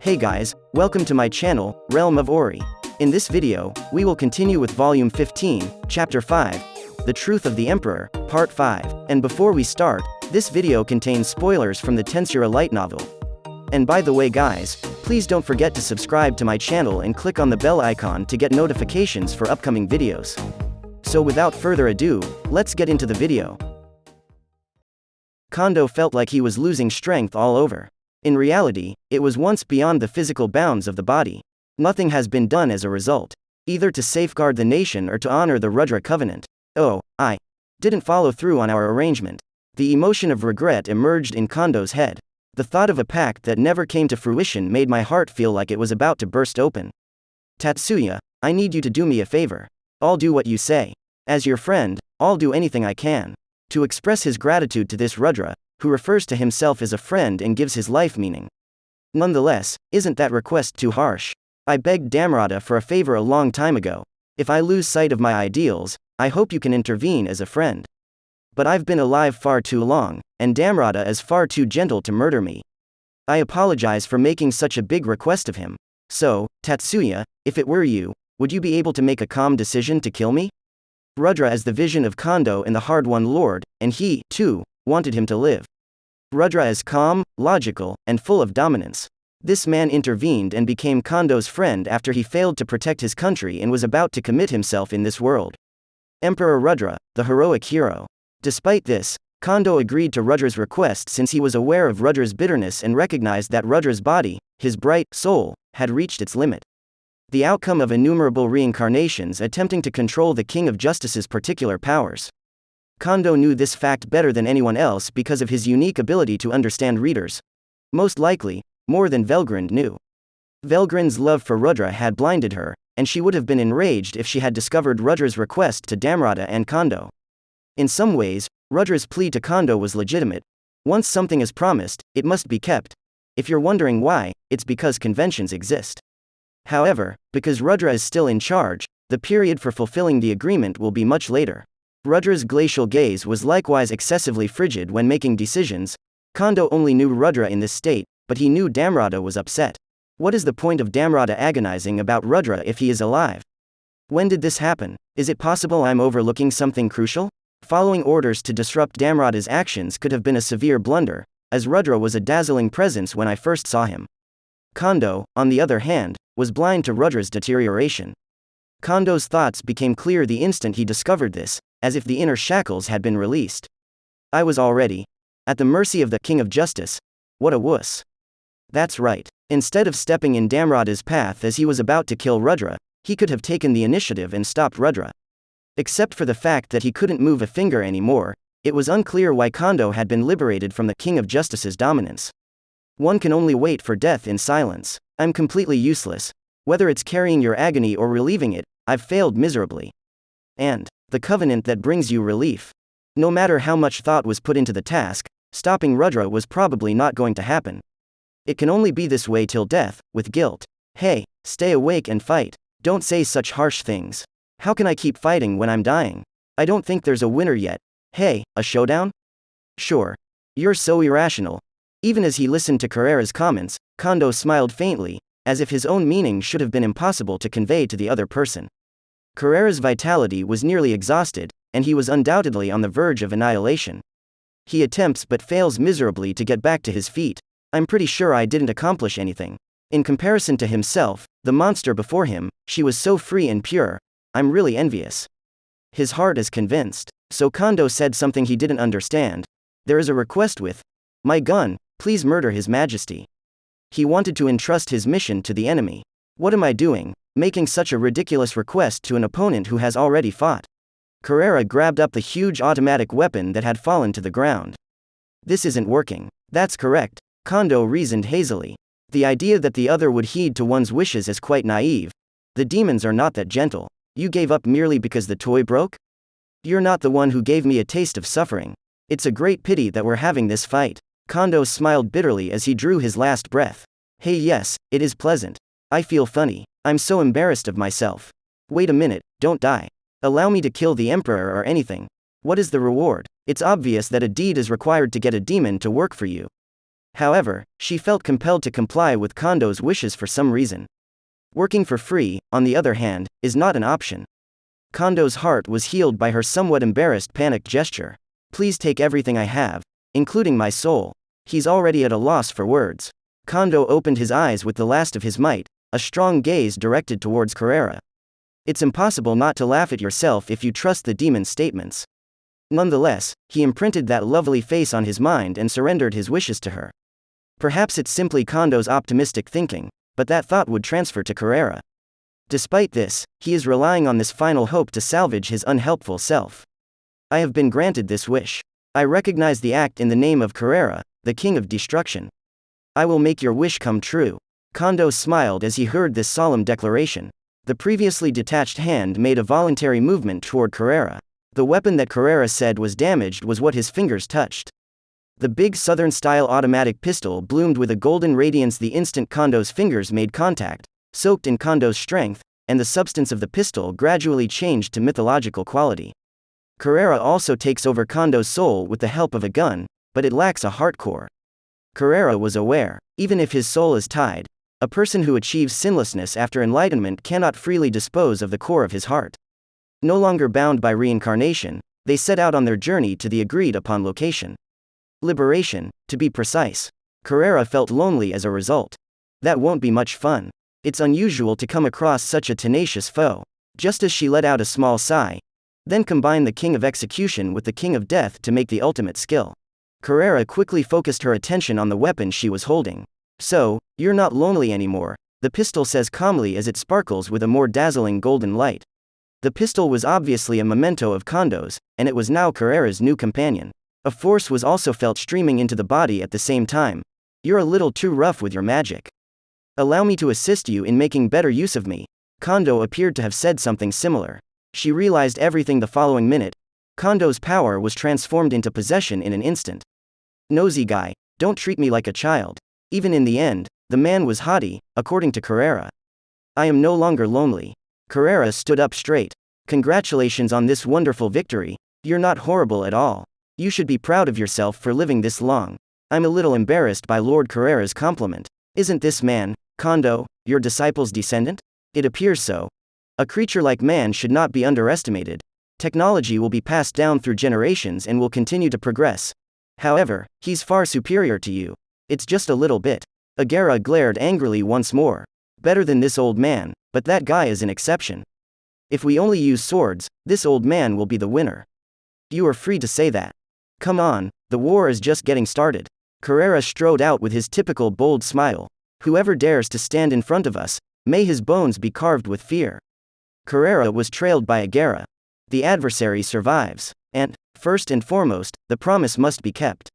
Hey guys, welcome to my channel, Realm of Ori. In this video, we will continue with Volume 15, Chapter 5, The Truth of the Emperor, Part 5. And before we start, this video contains spoilers from the Tensura Light Novel. And by the way guys, please don't forget to subscribe to my channel and click on the bell icon to get notifications for upcoming videos. So without further ado, let's get into the video. Condo felt like he was losing strength all over. In reality, it was once beyond the physical bounds of the body. Nothing has been done as a result, either to safeguard the nation or to honor the Rudra covenant. Oh, I didn't follow through on our arrangement. The emotion of regret emerged in Kondo's head. The thought of a pact that never came to fruition made my heart feel like it was about to burst open. Tatsuya, I need you to do me a favor. I'll do what you say. As your friend, I'll do anything I can to express his gratitude to this Rudra, who refers to himself as a friend and gives his life meaning. Nonetheless, isn't that request too harsh? I begged Damrata for a favor a long time ago. If I lose sight of my ideals, I hope you can intervene as a friend. But I've been alive far too long, and Damrata is far too gentle to murder me. I apologize for making such a big request of him. So, Tatsuya, if it were you, would you be able to make a calm decision to kill me? Rudra is the vision of Condo and the hard-won lord, and he, too, wanted him to live. Rudra is calm, logical, and full of dominance. This man intervened and became Kondo's friend after he failed to protect his country and was about to commit himself in this world. Emperor Rudra, the heroic hero. Despite this, Condo agreed to Rudra's request since he was aware of Rudra's bitterness and recognized that Rudra's body, his bright soul, had reached its limit. The outcome of innumerable reincarnations attempting to control the King of Justice's particular powers. Condo knew this fact better than anyone else because of his unique ability to understand readers. Most likely, more than Velgrind knew. Velgrind's love for Rudra had blinded her, and she would have been enraged if she had discovered Rudra's request to Damrata and Condo. In some ways, Rudra's plea to Condo was legitimate. Once something is promised, it must be kept. If you're wondering why, it's because conventions exist. However, because Rudra is still in charge, the period for fulfilling the agreement will be much later. Rudra's glacial gaze was likewise excessively frigid when making decisions. Condo only knew Rudra in this state, but he knew Damrata was upset. What is the point of Damrata agonizing about Rudra if he is alive? When did this happen? Is it possible I'm overlooking something crucial? Following orders to disrupt Damrata's actions could have been a severe blunder, as Rudra was a dazzling presence when I first saw him. Condo, on the other hand, was blind to Rudra's deterioration. Kondo's thoughts became clear the instant he discovered this, as if the inner shackles had been released. I was already at the mercy of the King of Justice. What a wuss. That's right. Instead of stepping in Damrata's path as he was about to kill Rudra, he could have taken the initiative and stopped Rudra. Except for the fact that he couldn't move a finger anymore, it was unclear why Condo had been liberated from the King of Justice's dominance. One can only wait for death in silence. I'm completely useless. Whether it's carrying your agony or relieving it, I've failed miserably. And the covenant that brings you relief. No matter how much thought was put into the task, stopping Rudra was probably not going to happen. It can only be this way till death, with guilt. Hey, stay awake and fight. Don't say such harsh things. How can I keep fighting when I'm dying? I don't think there's a winner yet. Hey, a showdown? Sure. You're so irrational. Even as he listened to Carrera's comments, Condo smiled faintly, as if his own meaning should have been impossible to convey to the other person. Carrera's vitality was nearly exhausted, and he was undoubtedly on the verge of annihilation. He attempts but fails miserably to get back to his feet. I'm pretty sure I didn't accomplish anything. In comparison to himself, the monster before him, she was so free and pure. I'm really envious. His heart is convinced. So Condo said something he didn't understand. There is a request with my gun, please murder His Majesty. He wanted to entrust his mission to the enemy. What am I doing, making such a ridiculous request to an opponent who has already fought? Carrera grabbed up the huge automatic weapon that had fallen to the ground. This isn't working. That's correct, Condo reasoned hazily. The idea that the other would heed to one's wishes is quite naive. The demons are not that gentle. You gave up merely because the toy broke? You're not the one who gave me a taste of suffering. It's a great pity that we're having this fight. Condo smiled bitterly as he drew his last breath. Hey, yes, it is pleasant. I feel funny. I'm so embarrassed of myself. Wait a minute, don't die. Allow me to kill the Emperor or anything. What is the reward? It's obvious that a deed is required to get a demon to work for you. However, she felt compelled to comply with Kondo's wishes for some reason. Working for free, on the other hand, is not an option. Kondo's heart was healed by her somewhat embarrassed panicked gesture. Please take everything I have, including my soul. He's already at a loss for words. Condo opened his eyes with the last of his might, a strong gaze directed towards Carrera. It's impossible not to laugh at yourself if you trust the demon's statements. Nonetheless, he imprinted that lovely face on his mind and surrendered his wishes to her. Perhaps it's simply Kondo's optimistic thinking, but that thought would transfer to Carrera. Despite this, he is relying on this final hope to salvage his unhelpful self. I have been granted this wish. I recognize the act in the name of Carrera, the king of destruction. I will make your wish come true. Condo smiled as he heard this solemn declaration. The previously detached hand made a voluntary movement toward Carrera. The weapon that Carrera said was damaged was what his fingers touched. The big Southern-style automatic pistol bloomed with a golden radiance the instant Kondo's fingers made contact, soaked in Kondo's strength, and the substance of the pistol gradually changed to mythological quality. Carrera also takes over Kondo's soul with the help of a gun, but it lacks a heart core. Carrera was aware, even if his soul is tied, a person who achieves sinlessness after enlightenment cannot freely dispose of the core of his heart. No longer bound by reincarnation, they set out on their journey to the agreed-upon location. Liberation, to be precise. Carrera felt lonely as a result. That won't be much fun. It's unusual to come across such a tenacious foe. Just as she let out a small sigh, then combine the King of Execution with the King of Death to make the ultimate skill. Carrera quickly focused her attention on the weapon she was holding. So, you're not lonely anymore, the pistol says calmly as it sparkles with a more dazzling golden light. The pistol was obviously a memento of Kondo's, and it was now Carrera's new companion. A force was also felt streaming into the body at the same time. You're a little too rough with your magic. Allow me to assist you in making better use of me. Condo appeared to have said something similar. She realized everything the following minute. Kondo's power was transformed into possession in an instant. Nosy guy, don't treat me like a child. Even in the end, the man was haughty, according to Carrera. I am no longer lonely. Carrera stood up straight. Congratulations on this wonderful victory. You're not horrible at all. You should be proud of yourself for living this long. I'm a little embarrassed by Lord Carrera's compliment. Isn't this man, Condo, your disciple's descendant? It appears so. A creature like man should not be underestimated. Technology will be passed down through generations and will continue to progress. However, he's far superior to you. It's just a little bit. Agera glared angrily once more. Better than this old man, but that guy is an exception. If we only use swords, this old man will be the winner. You are free to say that. Come on, the war is just getting started. Carrera strode out with his typical bold smile. Whoever dares to stand in front of us, may his bones be carved with fear. Carrera was trailed by Agera. The adversary survives. And, first and foremost, the promise must be kept.